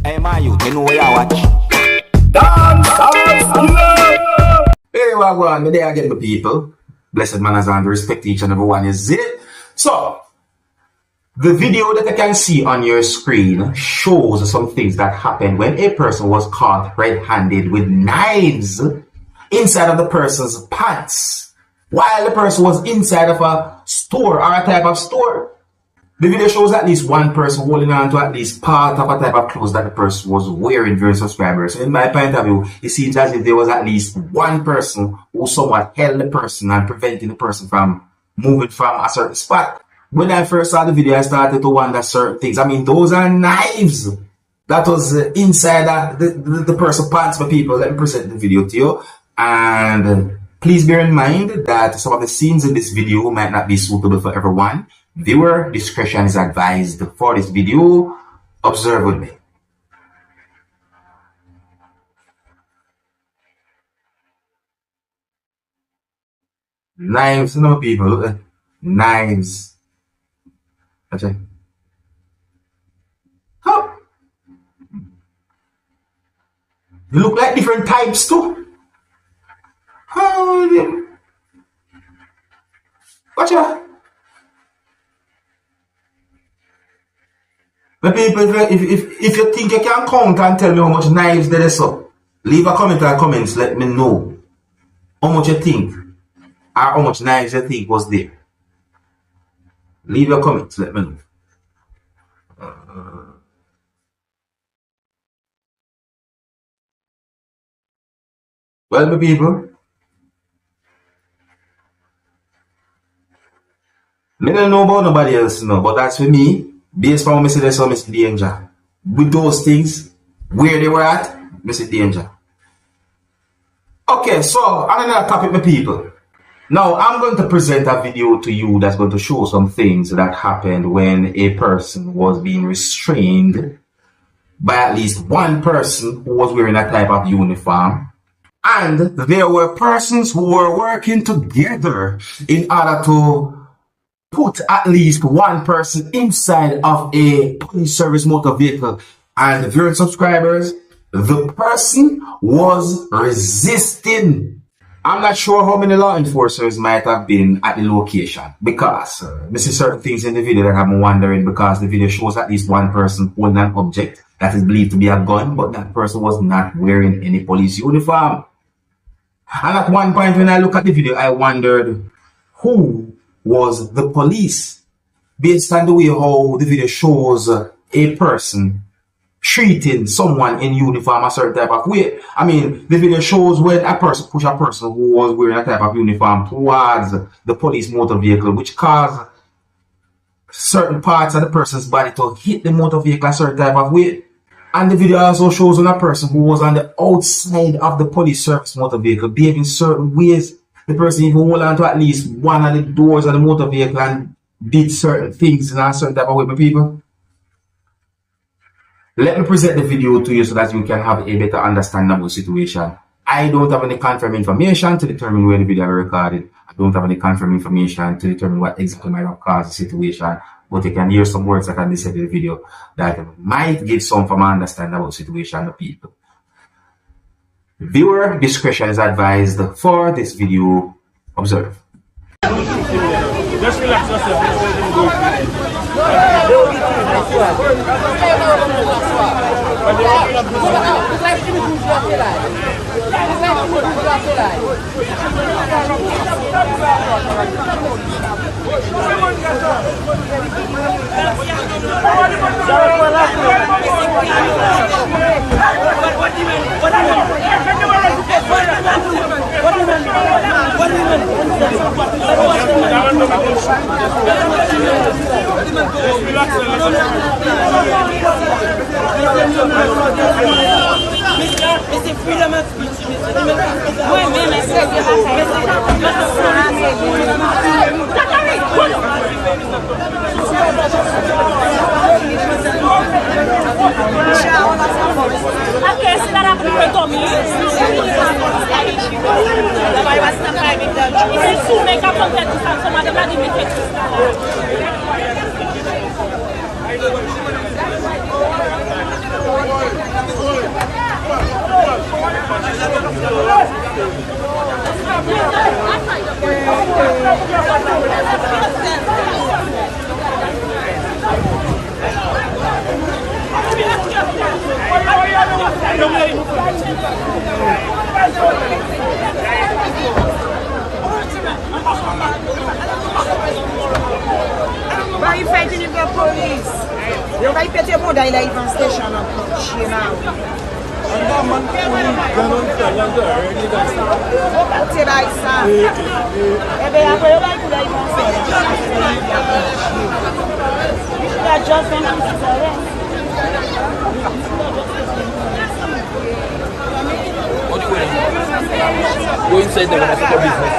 Hey man, you know where you watch? Dancehall skilla. Hey, what go on? Me there again, my people. Blessed manners and respect each and every one. Is it? So, the video that you can see on your screen shows some things that happened when a person was caught red-handed with knives inside of the person's pants while the person was inside of a store or a type of store. The video shows at least one person holding on to at least part of a type of clothes that the person was wearing during subscribers. So in my point of view, it seems as if there was at least one person who somewhat held the person and preventing the person from moving from a certain spot. When I first saw the video, I started to wonder certain things. I mean, those are knives that was inside the person's pants for people. Let me present the video to you. And please bear in mind that some of the scenes in this video might not be suitable for everyone. Viewer discretion is advised for this video. Observe with me. Knives, no people. Knives. Okay. Huh? They look like different types too. Oh, watch out. But people, if you think you can count and tell me how much knives there is, so leave a comment in the comments. Let me know how much you think or how much knives you think was there. Leave your comments. Let me know. Well, my people, I don't know about nobody else, no, but that's for me. Based on what I see, there's some danger. With those things, where they were at, I see danger. Okay, so another topic, my people. Now, I'm going to present a video to you that's going to show some things that happened when a person was being restrained by at least one person who was wearing a type of uniform. And there were persons who were working together in order to put at least one person inside of a police service motor vehicle. And viewing subscribers, the person was resisting. I'm not sure how many law enforcers might have been at the location because this is certain things in the video that I'm wondering, because the video shows at least one person holding an object that is believed to be a gun, but that person was not wearing any police uniform. And at one point when I look at the video, I wondered who was the police, based on the way how the video shows a person treating someone in uniform a certain type of way. I mean, the video shows when a person pushed a person who was wearing a type of uniform towards the police motor vehicle, which caused certain parts of the person's body to hit the motor vehicle a certain type of way. And the video also shows when a person who was on the outside of the police service motor vehicle behaving certain ways. The person even hold on to at least one of the doors of the motor vehicle and did certain things in a certain type of way, my people. Let me present the video to you so that you can have a better understanding of the situation. I don't have any confirmed information to determine where the video was recorded. I don't have any confirmed information to determine what exactly might have caused the situation. But you can hear some words that can be said in the video that might give some form of understanding about the situation of people. Viewer discretion is advised for this video. Observe. Just relax C'est freedom of speech. Oui, mais c'est Why you fighting with the police? You vai péter mon dans la Ivan station en chien là. On va tirer ça. Eh bien après on va pour la Ivan station. You got just been Go inside there and have a business.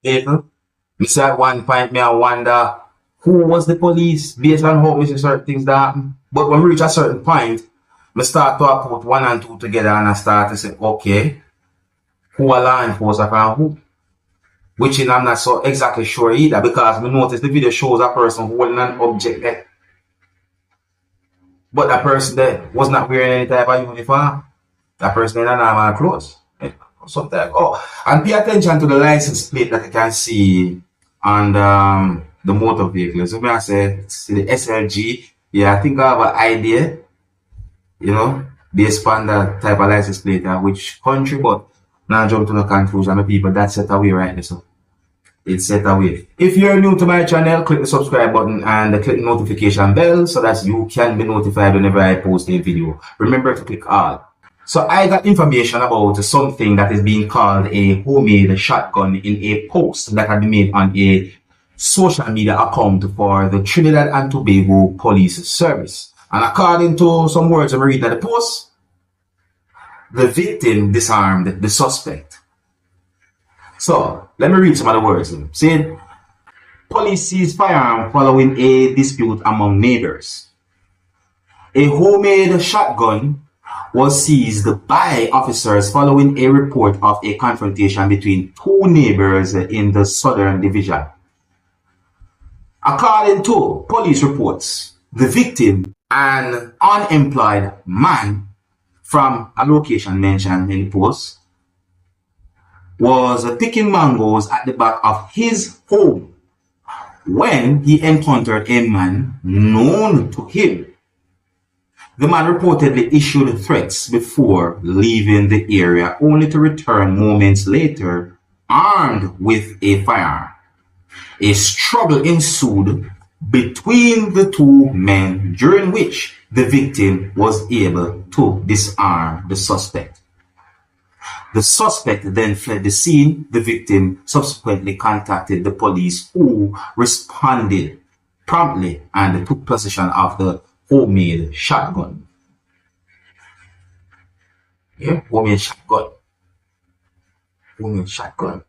People, me say at one point, me I wonder who was the police based on how me see certain things that happen. But when we reach a certain point, me start to put one and two together and I start to say, okay, who are law enforcement and who? Which I'm not so exactly sure either, because we notice the video shows a person holding an object there. But that person there was not wearing any type of uniform. That person in a normal clothes. Sometimes. Oh, and pay attention to the license plate that you can see on the motor vehicle. So when I say the SLG, yeah, I think I have an idea, you know, based on that type of license plate, which country, but now jump to the conclusion of people that's set away right now. So it's set away. If you're new to my channel, click the subscribe button and click the notification bell so that you can be notified whenever I post a video. Remember to click all. So I got information about something that is being called a homemade shotgun in a post that had been made on a social media account for the Trinidad and Tobago Police Service. And according to some words I read at the post, the victim disarmed the suspect. So let me read some of the words. Saying, police seized firearm following a dispute among neighbors. A homemade shotgun was seized by officers following a report of a confrontation between two neighbors in the Southern Division. According to police reports, the victim, an unemployed man from a location mentioned in the post, was picking mangoes at the back of his home when he encountered a man known to him. The man reportedly issued threats before leaving the area, only to return moments later armed with a firearm. A struggle ensued between the two men, during which the victim was able to disarm the suspect. The suspect then fled the scene. The victim subsequently contacted the police, who responded promptly and took possession of the homemade shotgun. Yeah, homemade shotgun. Homemade shotgun.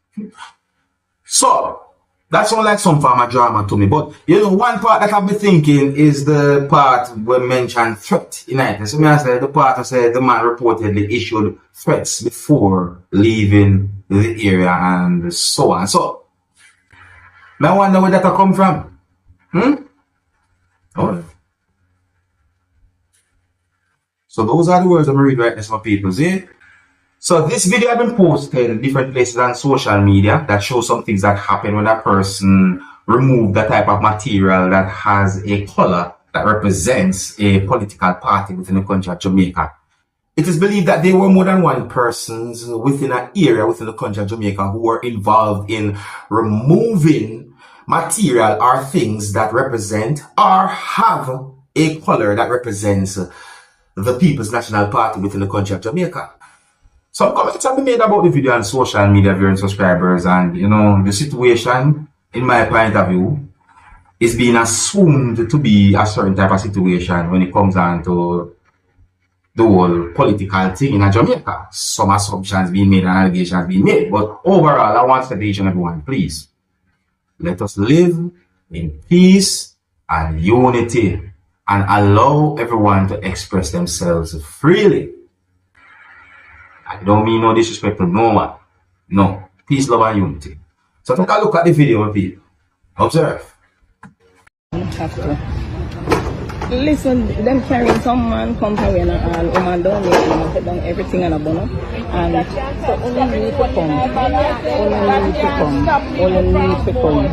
So, that sounds like some form of drama to me. But, you know, one part that I've been thinking is the part where mentioned threat in it. So, I said the part that said the man reportedly issued threats before leaving the area and so on. So, I wonder where that come from. Oh. So those are the words I'm reading right now, some people, see? So this video has been posted in different places on social media that shows some things that happen when a person removes the type of material that has a color that represents a political party within the country of Jamaica. It is believed that there were more than one persons within an area within the country of Jamaica who were involved in removing material or things that represent or have a color that represents the People's National Party within the country of Jamaica. Some comments have been made about the video on social media, viewing subscribers, and you know, the situation, in my point of view, is being assumed to be a certain type of situation when it comes down to the whole political thing in Jamaica. Some assumptions being made and allegations being made. But overall, I want to say to each and everyone, please, let us live in peace and unity and allow everyone to express themselves freely. I don't mean no disrespect to no one. No. Peace, love, and unity. So take a look at the video, people. Observe. Have to. Listen, them carrying some man come away and all woman down there and put down everything on a bonnet. And so only need to come. Only need to come. Only need to come.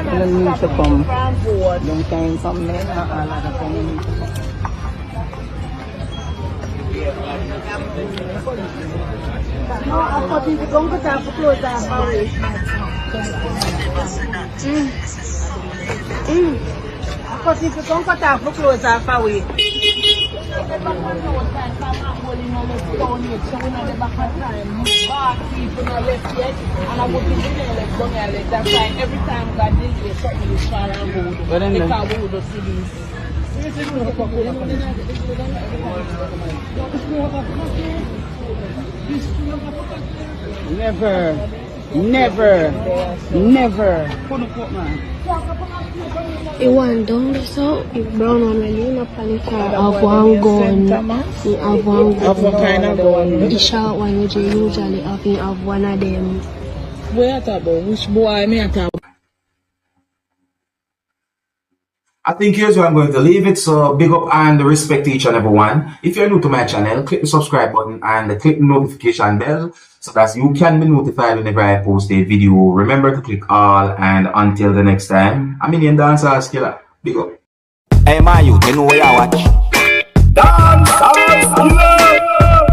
Only need to come. Them carrying some men and all other things need to come. No, I thought you were going to have to close that marriage. I thought you were going to have to close that away. Every time God did it, something is far and good. Because we would see these. Never, never, never. It went down the south, it brown one when you up on the car, have one gun, you have one gun. Have what kind of gun? The short one which you usually have one of them. Where at about? Which boy me at about? I think here's where I'm going to leave it. So big up and respect to each and every one. If you're new to my channel, click the subscribe button and click the notification bell so that you can be notified whenever I post a video. Remember to click all, and until the next time, I'm in Dancehall Skilla. Big up. Hey, my youth, you know what I watch? Dancehall skilla.